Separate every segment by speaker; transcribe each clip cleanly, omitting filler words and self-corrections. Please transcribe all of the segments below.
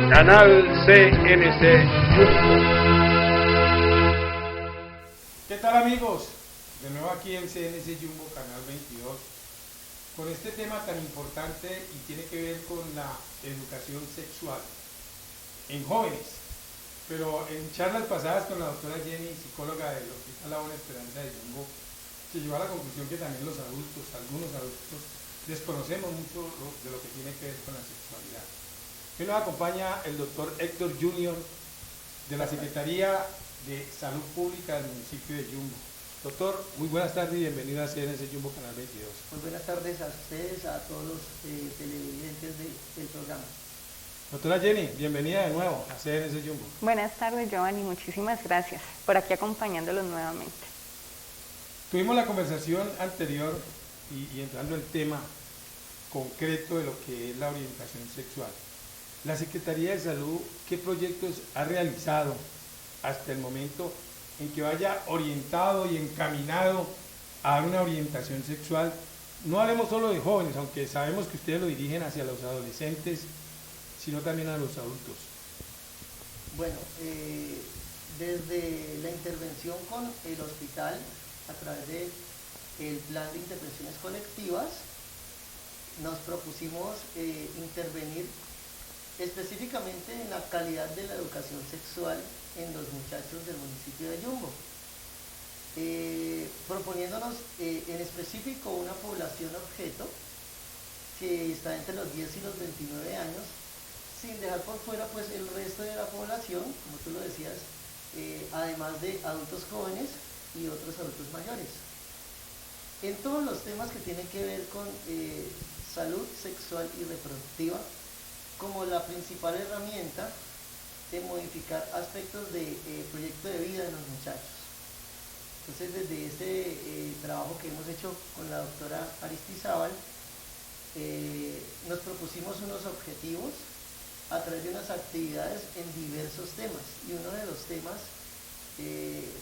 Speaker 1: Canal CNC Jumbo.
Speaker 2: ¿Qué tal, amigos? De nuevo aquí en CNC Jumbo, Canal 22, con este tema tan importante y tiene que ver con la educación sexual en jóvenes. Pero en charlas pasadas con la doctora Jenny, psicóloga del Hospital La Buena Esperanza de Jumbo, se llegó a la conclusión que también los adultos, algunos adultos, desconocemos mucho de lo que tiene que ver con la sexualidad. Hoy nos acompaña el doctor Héctor Junior de la Secretaría de Salud Pública del municipio de Jumbo. Doctor, muy buenas tardes y bienvenido a CNC Jumbo Canal 22.
Speaker 3: Muy buenas tardes a ustedes, a todos los televidentes del programa.
Speaker 2: Doctora Jenny, bienvenida de nuevo a CNC Jumbo.
Speaker 4: Buenas tardes, Giovanni, muchísimas gracias por aquí acompañándolos nuevamente.
Speaker 2: Tuvimos la conversación anterior y entrando en el tema concreto de lo que es la orientación sexual. La Secretaría de Salud, ¿qué proyectos ha realizado hasta el momento en que vaya orientado y encaminado a una orientación sexual? No hablemos solo de jóvenes, aunque sabemos que ustedes lo dirigen hacia los adolescentes, sino también a los adultos.
Speaker 3: Bueno, desde la intervención con el hospital, a través del plan de intervenciones colectivas, nos propusimos intervenir específicamente en la calidad de la educación sexual en los muchachos del municipio de Jumbo, proponiéndonos en específico una población objeto que está entre los 10 y los 29 años, sin dejar por fuera pues el resto de la población, como tú lo decías, además de adultos jóvenes y otros adultos mayores. En todos los temas que tienen que ver con salud sexual y reproductiva, como la principal herramienta de modificar aspectos de proyecto de vida de los muchachos. Entonces, desde este trabajo que hemos hecho con la doctora Aristizábal, nos propusimos unos objetivos a través de unas actividades en diversos temas, y uno de los temas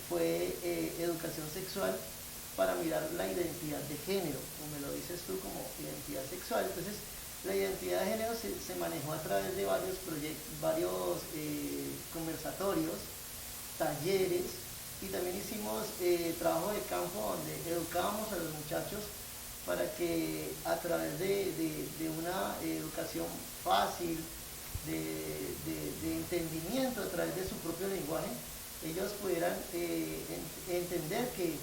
Speaker 3: fue educación sexual para mirar la identidad de género, como me lo dices tú, como identidad sexual. Entonces, la identidad de género se manejó a través de varios conversatorios, talleres, y también hicimos trabajo de campo donde educábamos a los muchachos para que a través de una educación fácil, de entendimiento a través de su propio lenguaje, ellos pudieran entender que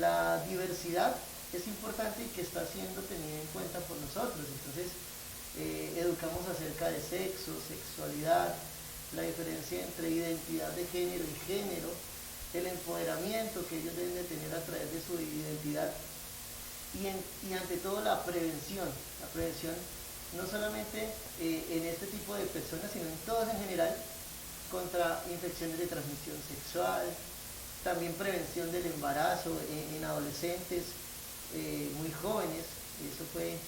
Speaker 3: la diversidad es importante y que está siendo tenida en cuenta por nosotros. Entonces, educamos acerca de sexo, sexualidad, la diferencia entre identidad de género y género, el empoderamiento que ellos deben de tener a través de su identidad y ante todo la prevención no solamente en este tipo de personas, sino en todas en general, contra infecciones de transmisión sexual, también prevención del embarazo en adolescentes muy jóvenes. Eso fue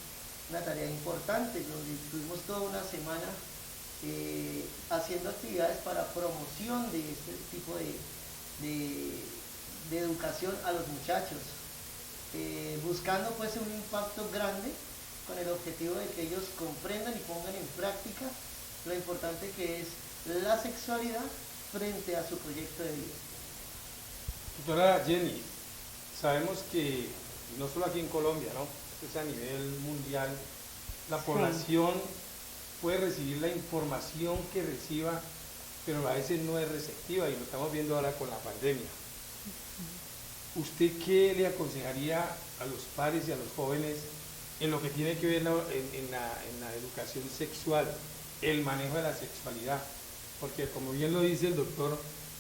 Speaker 3: una tarea importante, donde estuvimos toda una semana haciendo actividades para promoción de este tipo de educación a los muchachos, buscando pues un impacto grande con el objetivo de que ellos comprendan y pongan en práctica lo importante que es la sexualidad frente a su proyecto de vida.
Speaker 2: Doctora Jenny, sabemos que no solo aquí en Colombia, ¿no? Esto es a nivel mundial, la población puede recibir la información que reciba, pero a veces no es receptiva, y lo estamos viendo ahora con la pandemia. ¿Usted qué le aconsejaría a los padres y a los jóvenes en lo que tiene que ver en la educación sexual, el manejo de la sexualidad? Porque como bien lo dice el doctor,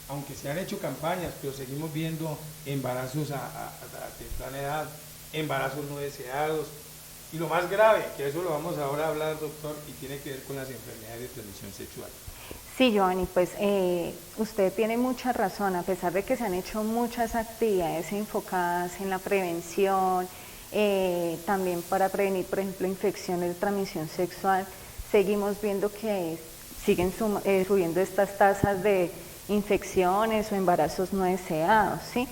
Speaker 2: aunque se han hecho campañas, pero seguimos viendo embarazos a temprana edad, embarazos no deseados, y lo más grave, que eso lo vamos ahora a hablar, doctor, y tiene que ver con las enfermedades de transmisión sexual.
Speaker 4: Sí, Giovanni, pues usted tiene mucha razón. A pesar de que se han hecho muchas actividades enfocadas en la prevención, también para prevenir, por ejemplo, infecciones de transmisión sexual, seguimos viendo que siguen subiendo estas tasas de infecciones o embarazos no deseados, ¿sí?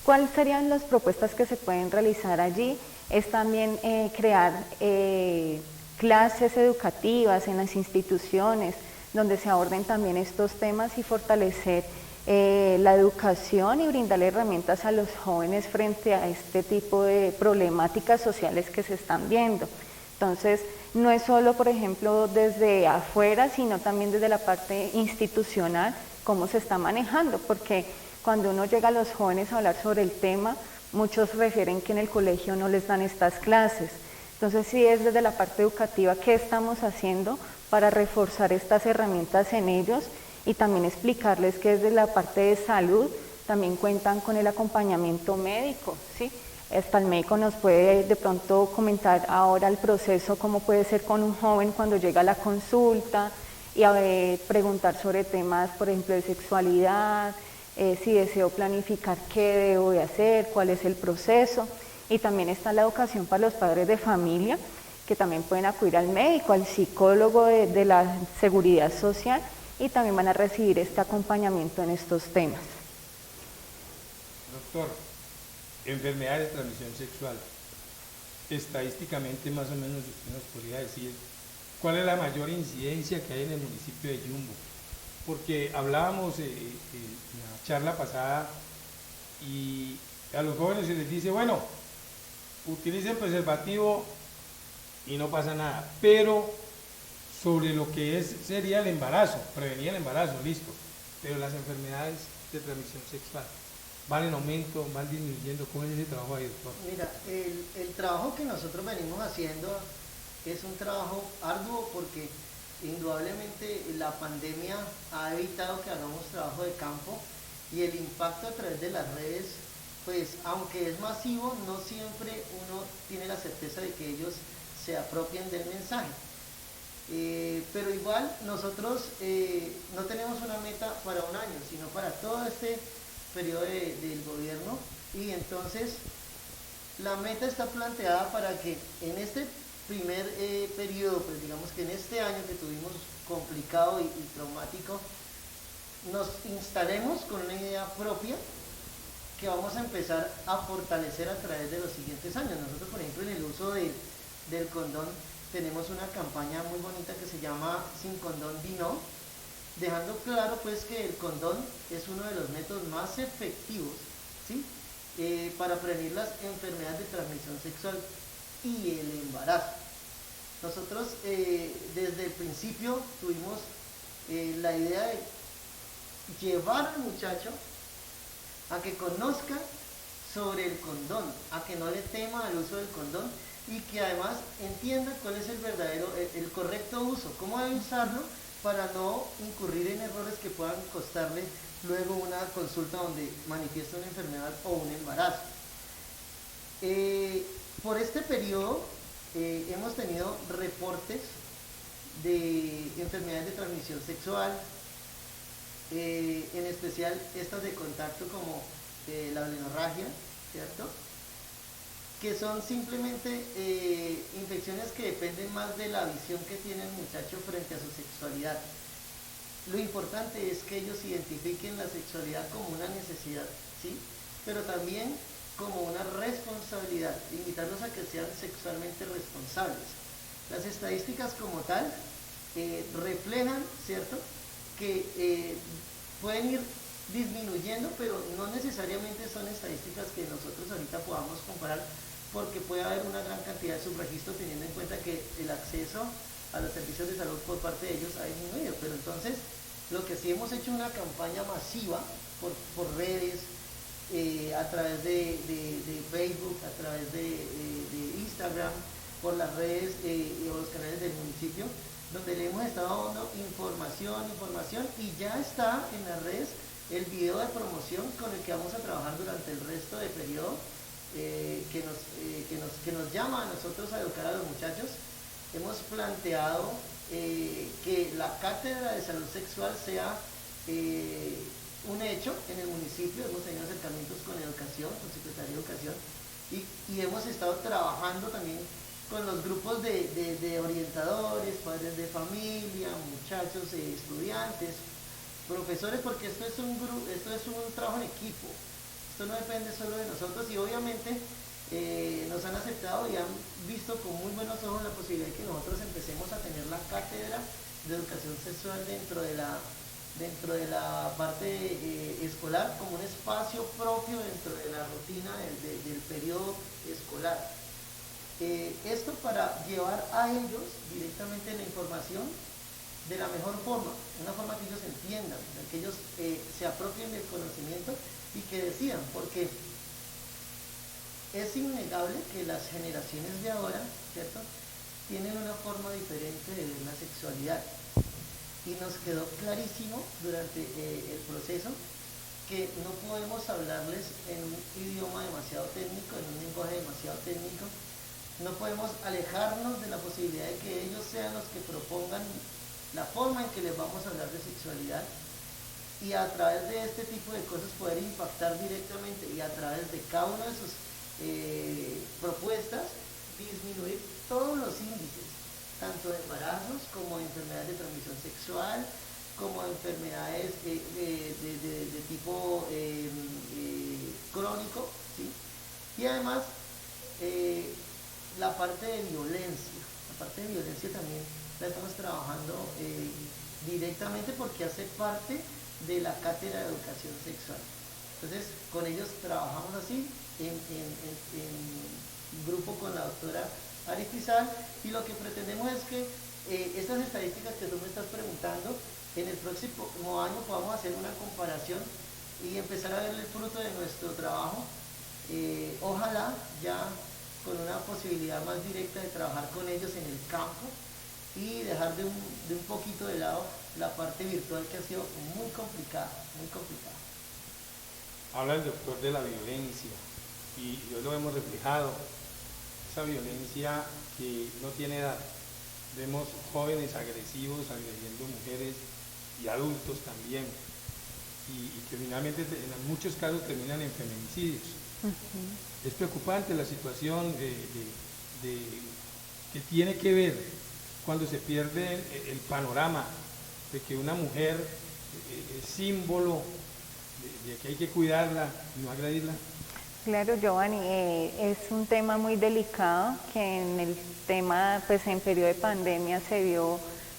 Speaker 4: ¿Cuáles serían las propuestas que se pueden realizar allí? Es también crear clases educativas en las instituciones, donde se aborden también estos temas y fortalecer la educación y brindarle herramientas a los jóvenes frente a este tipo de problemáticas sociales que se están viendo. Entonces, no es solo, por ejemplo, desde afuera, sino también desde la parte institucional, cómo se está manejando, porque cuando uno llega a los jóvenes a hablar sobre el tema, muchos refieren que en el colegio no les dan estas clases. Entonces, sí es desde la parte educativa, ¿qué estamos haciendo para reforzar estas herramientas en ellos? Y también explicarles que desde la parte de salud también cuentan con el acompañamiento médico, ¿sí? Hasta el médico nos puede de pronto comentar ahora el proceso, cómo puede ser con un joven cuando llega a la consulta y preguntar sobre temas, por ejemplo, de sexualidad, si deseo planificar qué debo de hacer, cuál es el proceso. Y también está la educación para los padres de familia, que también pueden acudir al médico, al psicólogo de la seguridad social, y también van a recibir este acompañamiento en estos temas.
Speaker 2: Doctor, enfermedades de transmisión sexual, estadísticamente más o menos usted nos podría decir cuál es la mayor incidencia que hay en el municipio de Yumbo, porque hablábamos en la charla pasada y a los jóvenes se les dice, bueno, utilicen preservativo y no pasa nada, pero sobre lo que sería el embarazo, prevenir el embarazo, listo, pero las enfermedades de transmisión sexual, ¿van en aumento, van disminuyendo? ¿Cómo es ese trabajo ahí, doctor?
Speaker 3: Mira, el trabajo que nosotros venimos haciendo es un trabajo arduo porque indudablemente la pandemia ha evitado que hagamos trabajo de campo y el impacto a través de las redes, pues aunque es masivo, no siempre uno tiene la certeza de que ellos se apropien del mensaje. Pero igual nosotros no tenemos una meta para un año, sino para todo este periodo del gobierno, y entonces la meta está planteada para que en este primer periodo, pues digamos que en este año que tuvimos complicado y traumático, nos instalemos con una idea propia que vamos a empezar a fortalecer a través de los siguientes años. Nosotros, por ejemplo, en el uso del condón, tenemos una campaña muy bonita que se llama Sin condón di no, dejando claro pues que el condón es uno de los métodos más efectivos, ¿sí? Para prevenir las enfermedades de transmisión sexual y el embarazo. Nosotros desde el principio tuvimos la idea de llevar al muchacho a que conozca sobre el condón, a que no le tema al uso del condón y que además entienda cuál es el verdadero, el correcto uso, cómo debe usarlo para no incurrir en errores que puedan costarle luego una consulta donde manifiesta una enfermedad o un embarazo. Por este periodo hemos tenido reportes de enfermedades de transmisión sexual, en especial estas de contacto como la blenorragia, ¿cierto? Que son simplemente infecciones que dependen más de la visión que tiene el muchacho frente a su sexualidad. Lo importante es que ellos identifiquen la sexualidad como una necesidad, ¿sí? Pero también como una responsabilidad, invitarlos a que sean sexualmente responsables. Las estadísticas como tal reflejan, ¿cierto?, que pueden ir disminuyendo, pero no necesariamente son estadísticas que nosotros ahorita podamos comparar, porque puede haber una gran cantidad de subregistros teniendo en cuenta que el acceso a los servicios de salud por parte de ellos ha disminuido. Pero entonces, lo que sí hemos hecho una campaña masiva por redes, a través de Facebook, a través de Instagram, por las redes y los canales del municipio, donde le hemos estado dando información, y ya está en las redes el video de promoción con el que vamos a trabajar durante el resto del periodo, que nos llama a nosotros a educar a los muchachos. Hemos planteado que la cátedra de salud sexual sea un hecho en el municipio. Hemos tenido acercamientos con educación, con Secretaría de Educación, y hemos estado trabajando también con los grupos de orientadores, padres de familia, muchachos, estudiantes, profesores, porque esto es un trabajo en equipo. Esto no depende solo de nosotros, y obviamente nos han aceptado y han visto con muy buenos ojos la posibilidad de que nosotros empecemos a tener la cátedra de educación sexual dentro de la parte escolar como un espacio propio dentro de la rutina del periodo escolar. Esto para llevar a ellos directamente la información de la mejor forma, una forma que ellos entiendan, que ellos se apropien del conocimiento y que decidan, porque es innegable que las generaciones de ahora, ¿cierto?, tienen una forma diferente de ver la sexualidad. Y nos quedó clarísimo durante el proceso que no podemos hablarles en un idioma demasiado técnico, en un lenguaje demasiado técnico. No podemos alejarnos de la posibilidad de que ellos sean los que propongan la forma en que les vamos a hablar de sexualidad y a través de este tipo de cosas poder impactar directamente y a través de cada una de sus propuestas disminuir todos los índices, tanto de embarazos como de enfermedades de transmisión sexual, como de enfermedades de tipo crónico, ¿sí? Y además la parte de violencia también la estamos trabajando directamente porque hace parte de la cátedra de educación sexual. Entonces, con ellos trabajamos así, en grupo con la doctora Aristizal, y lo que pretendemos es que estas estadísticas que tú me estás preguntando, en el próximo año podamos hacer una comparación y empezar a ver el fruto de nuestro trabajo, ojalá ya con una posibilidad más directa de trabajar con ellos en el campo y dejar de un poquito de lado la parte virtual que ha sido muy complicada, muy complicada.
Speaker 2: Habla el doctor de la violencia y hoy lo hemos reflejado, esa violencia que no tiene edad. Vemos jóvenes agresivos agrediendo mujeres y adultos también y que finalmente en muchos casos terminan en feminicidios. Es preocupante la situación que tiene que ver cuando se pierde el panorama de que una mujer es símbolo de que hay que cuidarla y no agredirla.
Speaker 4: Claro, Giovanni, es un tema muy delicado que en el tema, pues en periodo de pandemia se vio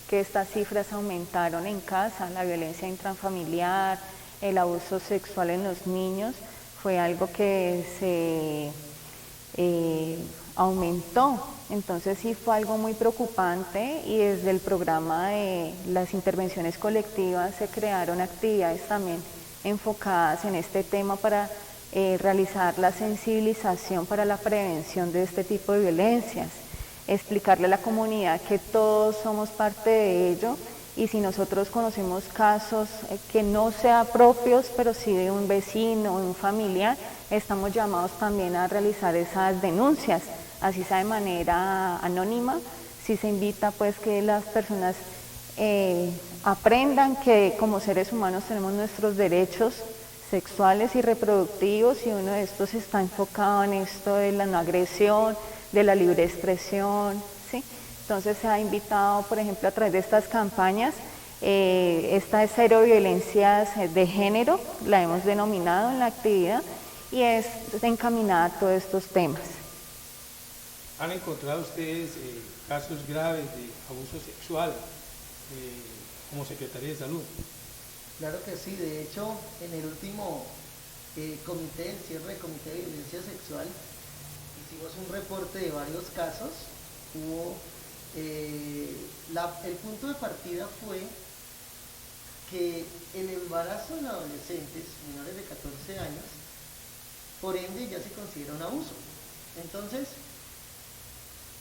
Speaker 4: que estas cifras aumentaron en casa, la violencia intrafamiliar, el abuso sexual en los niños, fue algo que se aumentó. Entonces sí fue algo muy preocupante y desde el programa de las intervenciones colectivas se crearon actividades también enfocadas en este tema para realizar la sensibilización para la prevención de este tipo de violencias, explicarle a la comunidad que todos somos parte de ello y si nosotros conocemos casos que no sean propios, pero sí de un vecino o un familiar, estamos llamados también a realizar esas denuncias, así sea de manera anónima, si se invita pues que las personas aprendan que como seres humanos tenemos nuestros derechos sexuales y reproductivos y uno de estos está enfocado en esto de la no agresión, de la libre expresión, ¿sí? Entonces se ha invitado, por ejemplo, a través de estas campañas, esta es Cero Violencias de Género, la hemos denominado en la actividad y es encaminada a todos estos temas.
Speaker 2: ¿Han encontrado ustedes casos graves de abuso sexual como Secretaría de Salud?
Speaker 3: Claro que sí, de hecho, en el último comité, el cierre de comité de violencia sexual, hicimos un reporte de varios casos. Hubo, el punto de partida fue que el embarazo en adolescentes menores de 14 años, por ende ya se considera un abuso. Entonces,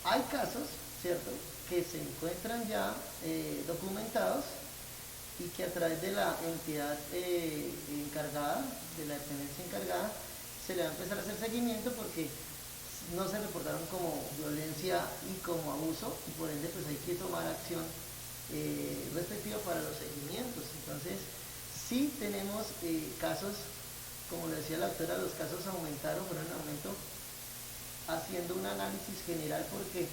Speaker 3: hay casos, ¿cierto?, que se encuentran ya documentados y que a través de la entidad encargada, de la dependencia encargada, se le va a empezar a hacer seguimiento porque no se reportaron como violencia y como abuso y por ende pues hay que tomar acción respectiva para los seguimientos. Entonces sí tenemos casos, como le decía la doctora, los casos aumentaron, fueron en aumento, haciendo un análisis general porque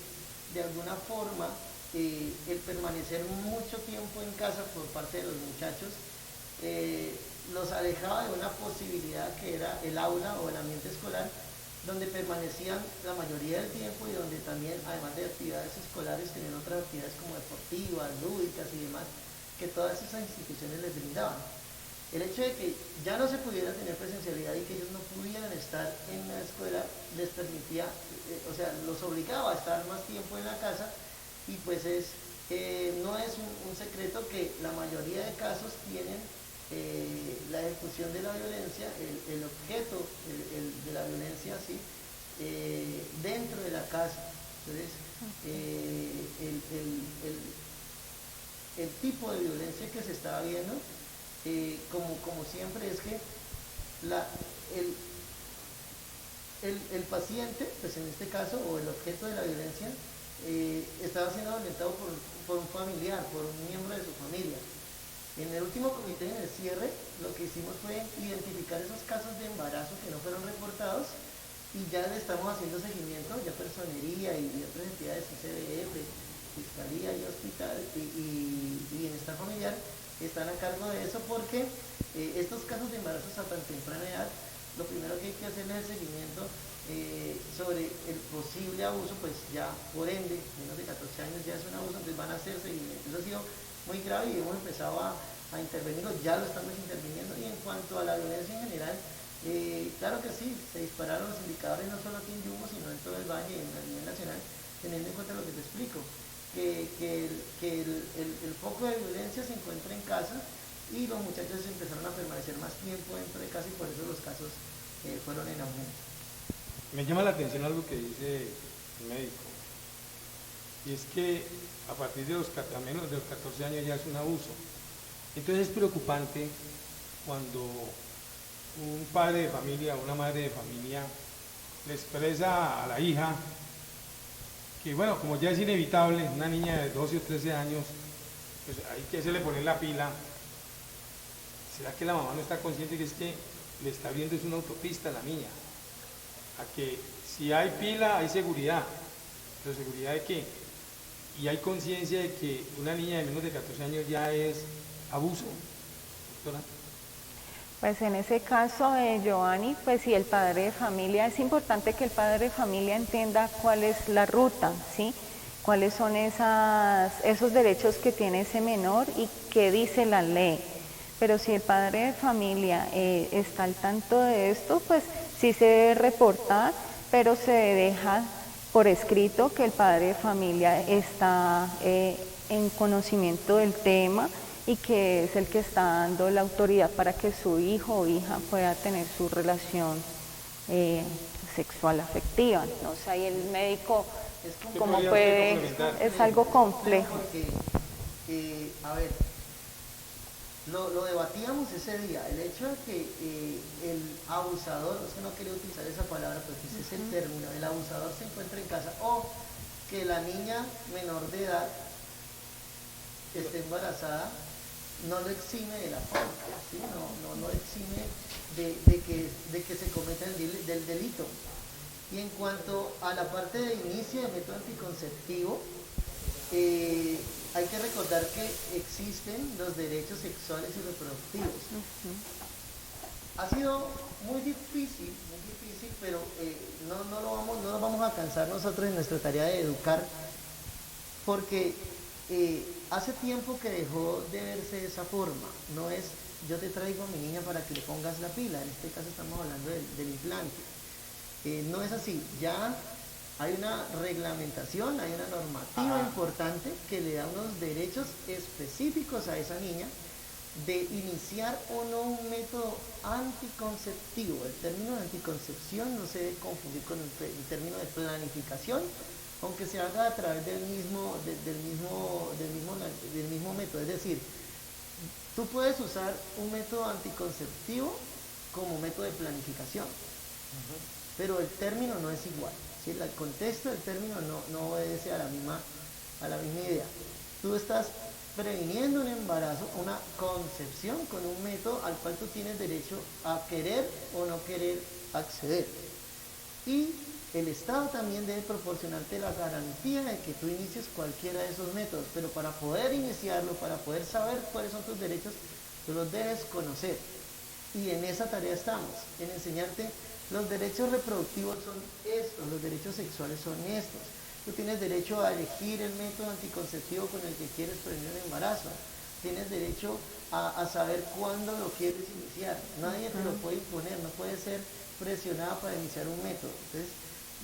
Speaker 3: de alguna forma el permanecer mucho tiempo en casa por parte de los muchachos los alejaba de una posibilidad que era el aula o el ambiente escolar donde permanecían la mayoría del tiempo y donde también, además de actividades escolares, tenían otras actividades como deportivas, lúdicas y demás, que todas esas instituciones les brindaban. El hecho de que ya no se pudiera tener presencialidad y que ellos no pudieran estar en la escuela les permitía, o sea, los obligaba a estar más tiempo en la casa y pues no es un secreto que la mayoría de casos tienen la ejecución de la violencia, el objeto de la violencia, ¿sí? Dentro de la casa. Entonces, el tipo de violencia que se estaba viendo, como siempre, es que el paciente, pues en este caso, o el objeto de la violencia, estaba siendo violentado por un familiar, por un miembro de su familia. En el último comité, en el cierre, lo que hicimos fue identificar esos casos de embarazo que no fueron reportados y ya le estamos haciendo seguimiento, ya personería y otras entidades, ICBF, Fiscalía y Hospital y Bienestar Familiar están a cargo de eso porque estos casos de embarazos a tan temprana edad, lo primero que hay que hacer es el seguimiento sobre el posible abuso, pues ya por ende, menos de 14 años ya es un abuso, entonces van a hacer seguimiento. Eso ha sido muy grave y hemos empezado a intervenir, ya lo estamos interviniendo. Y en cuanto a la violencia en general, claro que sí, se dispararon los indicadores no solo aquí en Yumbo, sino en todo el valle, a nivel nacional, teniendo en cuenta lo que te explico, que el foco de violencia se encuentra en casa y los muchachos empezaron a permanecer más tiempo dentro de casa y por eso los casos fueron en aumento.
Speaker 2: Me llama la atención algo que dice el médico, y es que a partir de a menos de los 14 años ya es un abuso. Entonces es preocupante cuando un padre de familia o una madre de familia le expresa a la hija que, bueno, como ya es inevitable, una niña de 12 o 13 años, pues hay que hacerle poner la pila. ¿Será que la mamá no está consciente que es que le está abriendo es una autopista a la niña? A que si hay pila hay seguridad, pero seguridad de qué? Y hay conciencia de que una niña de menos de 14 años ya es abuso, doctora.
Speaker 4: Pues en ese caso, Giovanni, pues si el padre de familia, es importante que el padre de familia entienda cuál es la ruta, ¿sí? Cuáles son esos derechos que tiene ese menor y qué dice la ley. Pero si el padre de familia está al tanto de esto, pues sí se debe reportar, pero se deja por escrito que el padre de familia está en conocimiento del tema y que es el que está dando la autoridad para que su hijo o hija pueda tener su relación sexual afectiva. No sé, ahí el médico, ¿cómo puede? Es algo complejo.
Speaker 3: Porque, a ver, lo debatíamos ese día, el hecho de que el abusador, es que no quería utilizar esa palabra, porque ese es el término, el abusador se encuentra en casa, o que la niña menor de edad esté embarazada, no lo exime de la falta, ¿sí? no exime de que se cometa del delito. Y en cuanto a la parte de inicio del método anticonceptivo, hay que recordar que existen los derechos sexuales y reproductivos. Ha sido muy difícil, pero no lo vamos a alcanzar nosotros en nuestra tarea de educar, porque hace tiempo que dejó de verse de esa forma. No es yo te traigo a mi niña para que le pongas la pila, en este caso estamos hablando del implante. No es así, ya hay una reglamentación, hay una normativa importante que le da unos derechos específicos a esa niña de iniciar o no un método anticonceptivo. El término de anticoncepción no se debe confundir con el término de planificación, aunque se haga a través del mismo método. Es decir, tú puedes usar un método anticonceptivo como método de planificación, pero el término no es igual. ¿Sí? El contexto del término no obedece a la misma idea. Tú estás previniendo un embarazo, una concepción con un método al cual tú tienes derecho a querer o no querer acceder. Y el Estado también debe proporcionarte la garantía de que tú inicies cualquiera de esos métodos, pero para poder iniciarlo, para poder saber cuáles son tus derechos, tú los debes conocer. Y en esa tarea estamos, en enseñarte Los derechos reproductivos son estos, los derechos sexuales son estos. Tú tienes derecho a elegir el método anticonceptivo con el que quieres prevenir el embarazo. Tienes derecho a saber cuándo lo quieres iniciar. Nadie te lo puede imponer, no puedes ser presionada para iniciar un método. Entonces,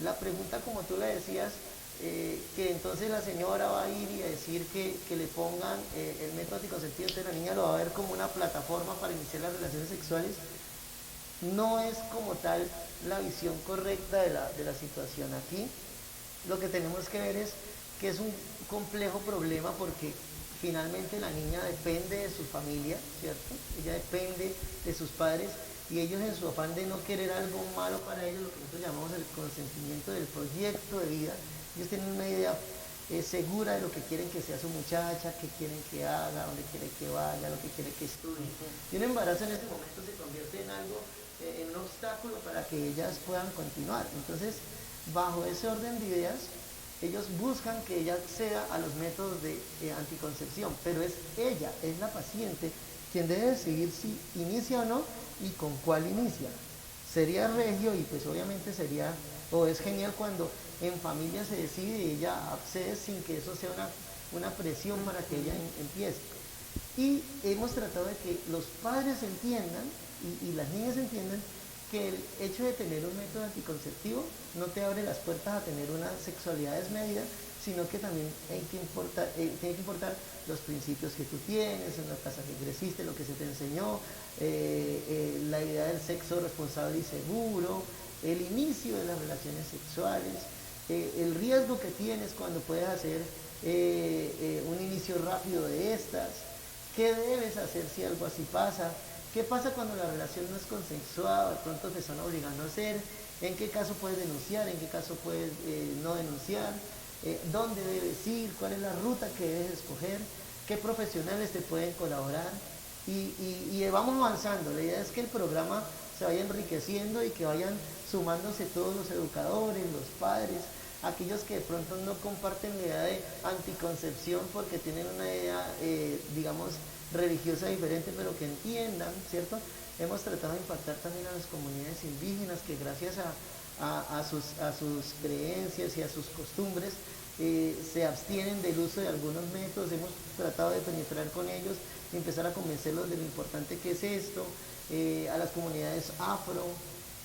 Speaker 3: la pregunta, como tú le decías, que entonces la señora va a ir y a decir que le pongan el método anticonceptivo, entonces la niña lo va a ver como una plataforma para iniciar las relaciones sexuales, no es como tal la visión correcta de la situación. Aquí lo que tenemos que ver es que es un complejo problema porque finalmente la niña depende de su familia, ¿cierto? Ella depende de sus padres y ellos en su afán de no querer algo malo para ellos, lo que nosotros llamamos el consentimiento del proyecto de vida, ellos tienen una idea segura de lo que quieren que sea su muchacha, qué quieren que haga, dónde quiere que vaya, lo que quiere que estudie. Y un embarazo en ese momento se convierte en algo, en un obstáculo para que ellas puedan continuar. Entonces, bajo ese orden de ideas, ellos buscan que ella acceda a los métodos de anticoncepción, pero es ella, es la paciente, quien debe decidir si inicia o no y con cuál inicia. Sería regio y pues obviamente sería, o es genial cuando en familia se decide y ella accede sin que eso sea una presión para que ella empiece. Y hemos tratado de que los padres entiendan y las niñas entiendan que el hecho de tener un método anticonceptivo no te abre las puertas a tener una sexualidad desmedida, sino que también tiene que importar los principios que tú tienes, en la casa que creciste, lo que se te enseñó, la idea del sexo responsable y seguro, el inicio de las relaciones sexuales, el riesgo que tienes cuando puedes hacer un inicio rápido de estas, qué debes hacer si algo así pasa, qué pasa cuando la relación no es consensuada, de pronto te están obligando a hacer, en qué caso puedes denunciar, en qué caso puedes no denunciar, dónde debes ir, cuál es la ruta que debes escoger, qué profesionales te pueden colaborar y vamos avanzando. La idea es que el programa se vaya enriqueciendo y que vayan sumándose todos los educadores, los padres, aquellos que de pronto no comparten la idea de anticoncepción porque tienen una idea, digamos, religiosa diferente, pero que entiendan, ¿cierto? Hemos tratado de impactar también a las comunidades indígenas que gracias a sus creencias y a sus costumbres se abstienen del uso de algunos métodos. Hemos tratado de penetrar con ellos y empezar a convencerlos de lo importante que es esto, a las comunidades afro.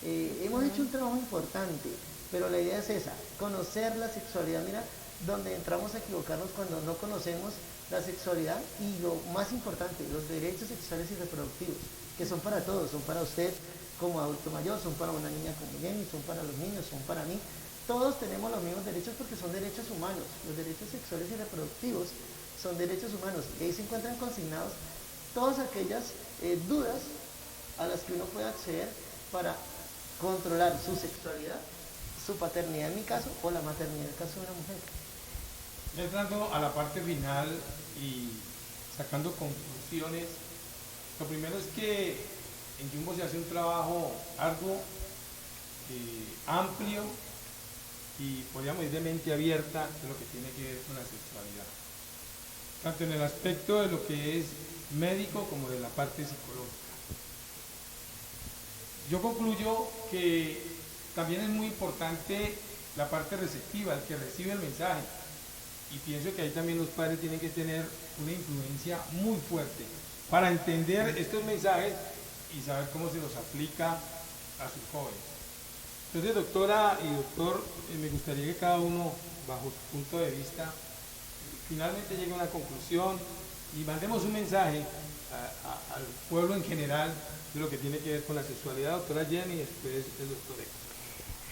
Speaker 3: Hemos hecho un trabajo importante, pero la idea es esa, conocer la sexualidad. Mira, donde entramos a equivocarnos cuando no conocemos la sexualidad y lo más importante, los derechos sexuales y reproductivos, que son para todos, son para usted como adulto mayor, son para una niña como Jenny, son para los niños, son para mí. Todos tenemos los mismos derechos porque son derechos humanos. Los derechos sexuales y reproductivos son derechos humanos. Y ahí se encuentran consignados todas aquellas dudas a las que uno puede acceder para controlar su sexualidad, su paternidad en mi caso, o la maternidad en el caso de una mujer.
Speaker 2: Entrando a la parte final y sacando conclusiones, lo primero es que en Jumbo se hace un trabajo arduo, amplio y podríamos decir de mente abierta de lo que tiene que ver con la sexualidad, tanto en el aspecto de lo que es médico como de la parte psicológica. Yo concluyo que también es muy importante la parte receptiva, el que recibe el mensaje. Y pienso que ahí también los padres tienen que tener una influencia muy fuerte para entender estos mensajes y saber cómo se los aplica a sus jóvenes. Entonces, doctora y doctor, me gustaría que cada uno, bajo su punto de vista, finalmente llegue a una conclusión y mandemos un mensaje al pueblo en general de lo que tiene que ver con la sexualidad. Doctora Jenny y después el doctor Héctor.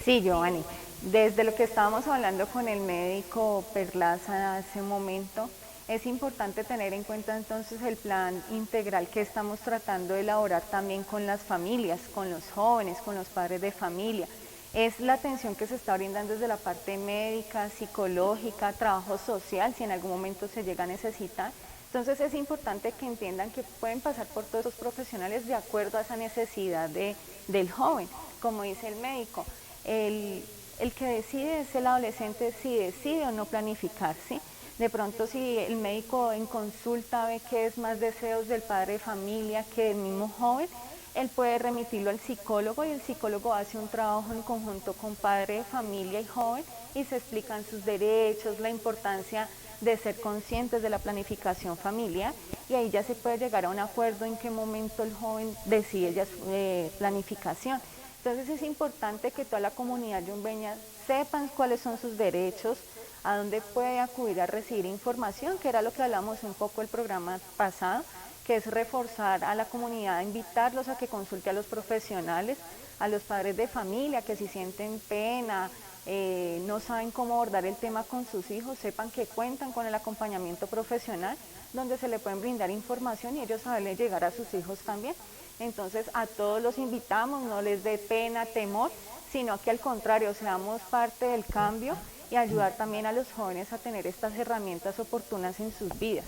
Speaker 4: Sí, Giovanni, desde lo que estábamos hablando con el médico Perlaza hace un momento, es importante tener en cuenta entonces el plan integral que estamos tratando de elaborar también con las familias, con los jóvenes, con los padres de familia. Es la atención que se está brindando desde la parte médica, psicológica, trabajo social, si en algún momento se llega a necesitar. Entonces es importante que entiendan que pueden pasar por todos esos profesionales de acuerdo a esa necesidad del joven, como dice el médico. El que decide es el adolescente si decide o no planificar, ¿sí? De pronto si el médico en consulta ve que es más deseos del padre de familia que del mismo joven, él puede remitirlo al psicólogo y el psicólogo hace un trabajo en conjunto con padre de familia y joven y se explican sus derechos, la importancia de ser conscientes de la planificación familiar y ahí ya se puede llegar a un acuerdo en qué momento el joven decide ya su planificación. Entonces es importante que toda la comunidad yumbeña sepan cuáles son sus derechos, a dónde puede acudir a recibir información, que era lo que hablamos un poco el programa pasado, que es reforzar a la comunidad, invitarlos a que consulte a los profesionales, a los padres de familia que si sienten pena, no saben cómo abordar el tema con sus hijos, sepan que cuentan con el acompañamiento profesional, donde se le pueden brindar información y ellos saberle llegar a sus hijos también. Entonces a todos los invitamos, no les dé pena, temor, sino que al contrario, seamos parte del cambio y ayudar también a los jóvenes a tener estas herramientas oportunas en sus vidas.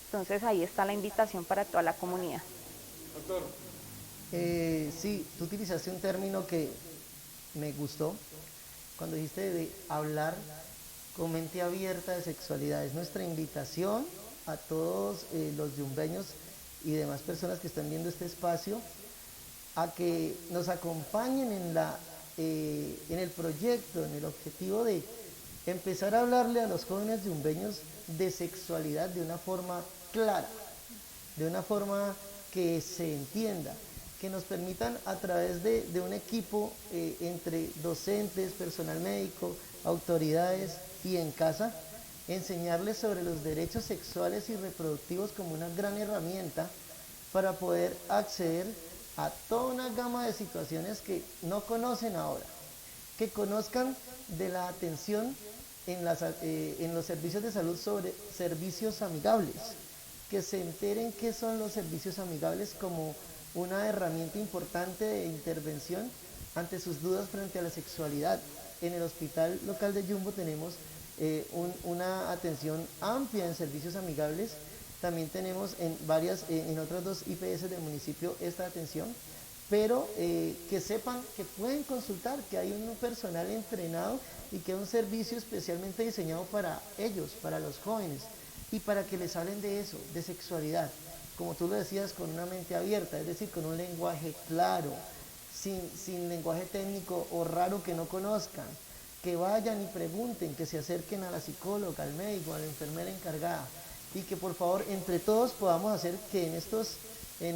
Speaker 4: Entonces ahí está la invitación para toda la comunidad.
Speaker 2: Doctor.
Speaker 3: Sí, tú utilizaste un término que me gustó cuando dijiste de hablar con mente abierta de sexualidad. Es nuestra invitación a todos los yumbeños y demás personas que están viendo este espacio a que nos acompañen en el proyecto, en el objetivo de empezar a hablarle a los jóvenes yumbeños de sexualidad de una forma clara, de una forma que se entienda, que nos permitan a través de un equipo entre docentes, personal médico, autoridades y en casa, enseñarles sobre los derechos sexuales y reproductivos como una gran herramienta para poder acceder a toda una gama de situaciones que no conocen ahora, que conozcan de la atención en los servicios de salud sobre servicios amigables, que se enteren qué son los servicios amigables como una herramienta importante de intervención ante sus dudas frente a la sexualidad. En el hospital local de Yumbo tenemos una atención amplia en servicios amigables. También tenemos en otras 2 IPS del municipio esta atención, pero que sepan que pueden consultar, que hay un personal entrenado y que es un servicio especialmente diseñado para ellos, para los jóvenes, y para que les hablen de eso, de sexualidad, como tú lo decías, con una mente abierta, es decir, con un lenguaje claro, sin lenguaje técnico o raro que no conozcan, que vayan y pregunten, que se acerquen a la psicóloga, al médico, a la enfermera encargada, y que por favor entre todos podamos hacer que en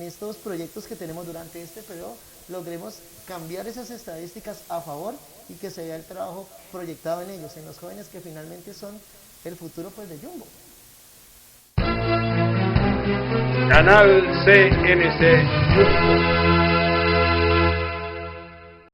Speaker 3: estos proyectos que tenemos durante este periodo logremos cambiar esas estadísticas a favor y que se vea el trabajo proyectado en ellos, en los jóvenes que finalmente son el futuro pues de Yumbo.
Speaker 1: Canal CNC Yumbo.